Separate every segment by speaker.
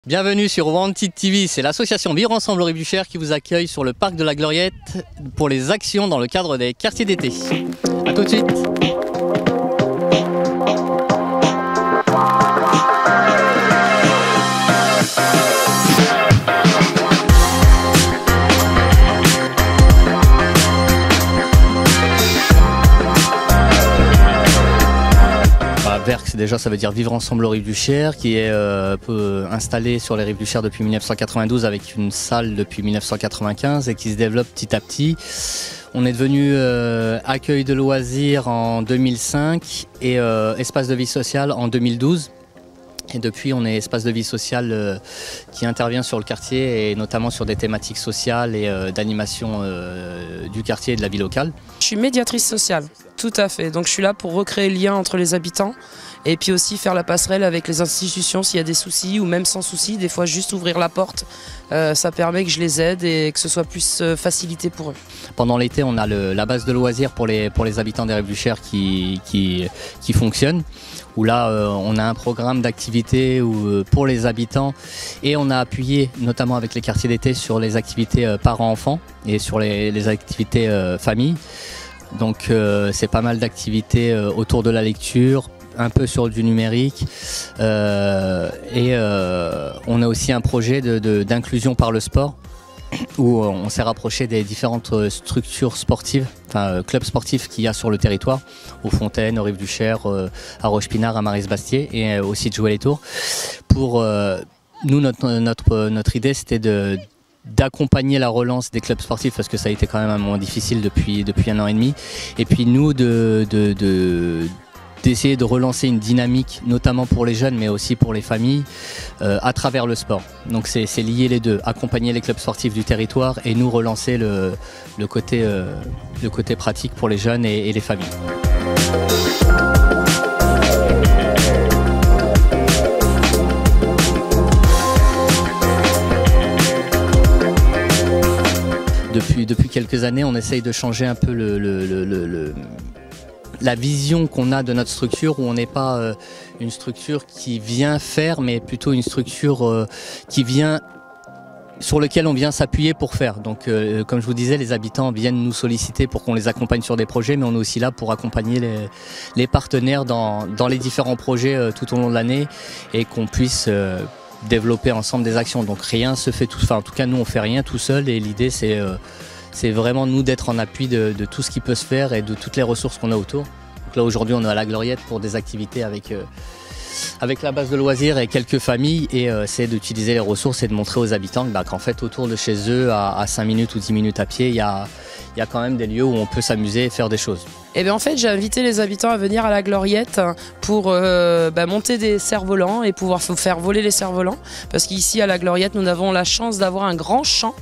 Speaker 1: Bienvenue sur Wanted TV, c'est l'association Vivre Ensemble au Rive du Cher qui vous accueille sur le parc de la Gloriette pour les actions dans le cadre des quartiers d'été. A tout de suite. VERX, déjà ça veut dire Vivre Ensemble au Rive du Cher, qui est installé sur les Rives du Cher depuis 1992 avec une salle depuis 1995 et qui se développe petit à petit. On est devenu accueil de loisirs en 2005 et espace de vie sociale en 2012. Et depuis, on est espace de vie sociale qui intervient sur le quartier et notamment sur des thématiques sociales et d'animation du quartier et de la vie locale.
Speaker 2: Je suis médiatrice sociale, tout à fait. Donc je suis là pour recréer le lien entre les habitants et puis aussi faire la passerelle avec les institutions s'il y a des soucis ou même sans soucis. Des fois, juste ouvrir la porte, ça permet que je les aide et que ce soit plus facilité pour eux.
Speaker 1: Pendant l'été, on a la base de loisirs pour les habitants des Rives du Cher qui fonctionne. Où là, on a un programme d'activités pour les habitants et on a appuyé notamment avec les quartiers d'été sur les activités parents-enfants et sur les activités famille. Donc c'est pas mal d'activités autour de la lecture, un peu sur du numérique et on a aussi un projet d'inclusion par le sport où on s'est rapproché des différentes structures sportives, enfin clubs sportifs qu'il y a sur le territoire, aux Fontaines, aux Rives du Cher, à Roche-Pinard, à Maris-Bastier et aussi de jouer les tours. Pour nous, notre idée c'était d'accompagner la relance des clubs sportifs parce que ça a été quand même un moment difficile depuis 1 an et demi. Et puis nous d'essayer de relancer une dynamique, notamment pour les jeunes, mais aussi pour les familles, à travers le sport. Donc c'est lier les deux, accompagner les clubs sportifs du territoire et nous relancer le côté pratique pour les jeunes et les familles. Depuis quelques années, on essaye de changer un peu la vision qu'on a de notre structure, où on n'est pas une structure qui vient faire, mais plutôt une structure sur laquelle on vient s'appuyer pour faire. Donc comme je vous disais, les habitants viennent nous solliciter pour qu'on les accompagne sur des projets, mais on est aussi là pour accompagner les partenaires dans les différents projets tout au long de l'année et qu'on puisse développer ensemble des actions. Donc rien se fait tout, enfin en tout cas nous on fait rien tout seul et l'idée c'est vraiment nous d'être en appui de tout ce qui peut se faire et de toutes les ressources qu'on a autour. Donc là aujourd'hui on est à la Gloriette pour des activités avec la base de loisirs et quelques familles et c'est d'utiliser les ressources et de montrer aux habitants qu'en fait autour de chez eux à 5 minutes ou 10 minutes à pied il y a quand même des lieux où on peut s'amuser et faire des choses.
Speaker 2: Et bien en fait j'ai invité les habitants à venir à la Gloriette pour monter des cerfs-volants et pouvoir faire voler les cerfs-volants parce qu'ici à la Gloriette nous avons la chance d'avoir un grand champ.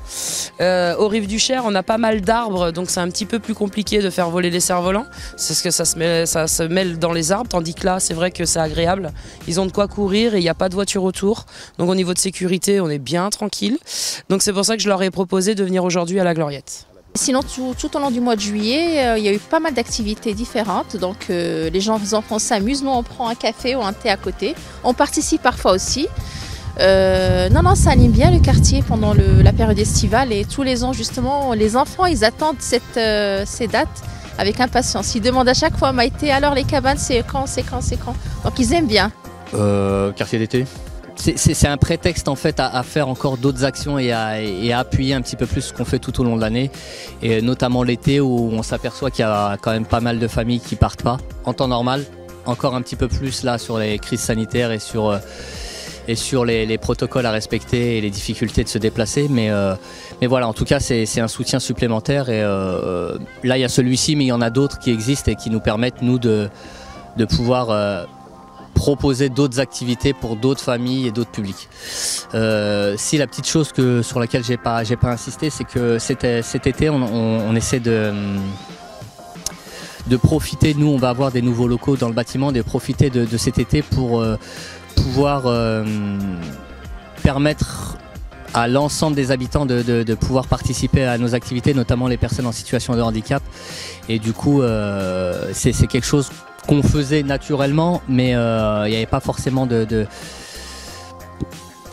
Speaker 2: Aux Rives du Cher on a pas mal d'arbres donc c'est un petit peu plus compliqué de faire voler les cerfs-volants parce que ça se mêle dans les arbres tandis que là c'est vrai que c'est agréable. Ils ont de quoi courir et il n'y a pas de voiture autour donc au niveau de sécurité on est bien tranquille. Donc c'est pour ça que je leur ai proposé de venir aujourd'hui à la Gloriette.
Speaker 3: Sinon, tout au long du mois de juillet, il y a eu pas mal d'activités différentes. Donc, les enfants s'amusent. Nous, on prend un café ou un thé à côté. On participe parfois aussi. Non, ça anime bien le quartier pendant la période estivale. Et tous les ans, justement, les enfants, ils attendent ces dates avec impatience. Ils demandent à chaque fois, Maïté, alors les cabanes, c'est quand? Donc, ils aiment bien.
Speaker 1: Quartier d'été. C'est un prétexte en fait à faire encore d'autres actions et à appuyer un petit peu plus ce qu'on fait tout au long de l'année et notamment l'été où on s'aperçoit qu'il y a quand même pas mal de familles qui partent pas en temps normal, encore un petit peu plus là sur les crises sanitaires et sur les protocoles à respecter et les difficultés de se déplacer mais voilà en tout cas c'est un soutien supplémentaire et là il y a celui-ci mais il y en a d'autres qui existent et qui nous permettent nous de pouvoir proposer d'autres activités pour d'autres familles et d'autres publics. Si la petite chose sur laquelle j'ai pas insisté, c'est que cet été on essaie de profiter, nous on va avoir des nouveaux locaux dans le bâtiment, de profiter de cet été pour pouvoir permettre à l'ensemble des habitants de pouvoir participer à nos activités, notamment les personnes en situation de handicap. Et du coup, c'est quelque chose qu'on faisait naturellement, mais il n'y avait pas forcément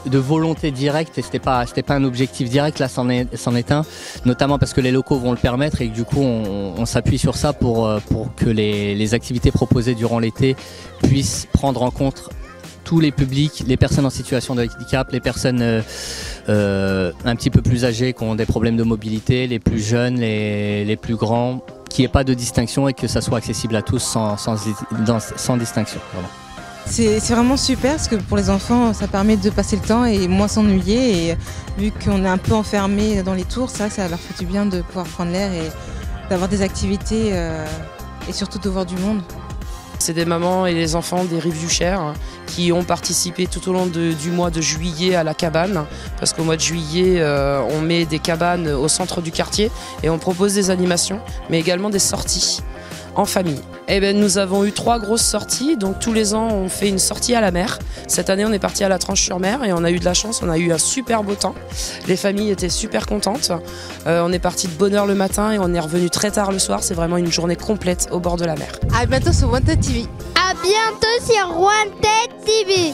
Speaker 1: de volonté directe et c'était pas un objectif direct. Là, c'en est un, notamment parce que les locaux vont le permettre et que du coup, on s'appuie sur ça pour que les activités proposées durant l'été puissent prendre en compte tous les publics, les personnes en situation de handicap, les personnes un petit peu plus âgées qui ont des problèmes de mobilité, les plus jeunes, les plus grands, qu'il n'y ait pas de distinction et que ça soit accessible à tous sans distinction. Pardon.
Speaker 4: C'est vraiment super parce que pour les enfants, ça permet de passer le temps et moins s'ennuyer. Et vu qu'on est un peu enfermé dans les tours, c'est vrai que ça leur fait du bien de pouvoir prendre l'air et d'avoir des activités et surtout de voir du monde.
Speaker 2: C'est des mamans et les enfants des Rives du Cher qui ont participé tout au long du mois de juillet à la cabane. Parce qu'au mois de juillet, on met des cabanes au centre du quartier et on propose des animations, mais également des sorties en famille. Et ben, nous avons eu 3 grosses sorties, donc tous les ans on fait une sortie à la mer. Cette année on est parti à la Tranche-sur-Mer et on a eu de la chance, on a eu un super beau temps. Les familles étaient super contentes. On est parti de bonne heure le matin et on est revenu très tard le soir. C'est vraiment une journée complète au bord de la mer.
Speaker 5: À bientôt sur Wanted TV.
Speaker 6: À bientôt sur Wanted TV.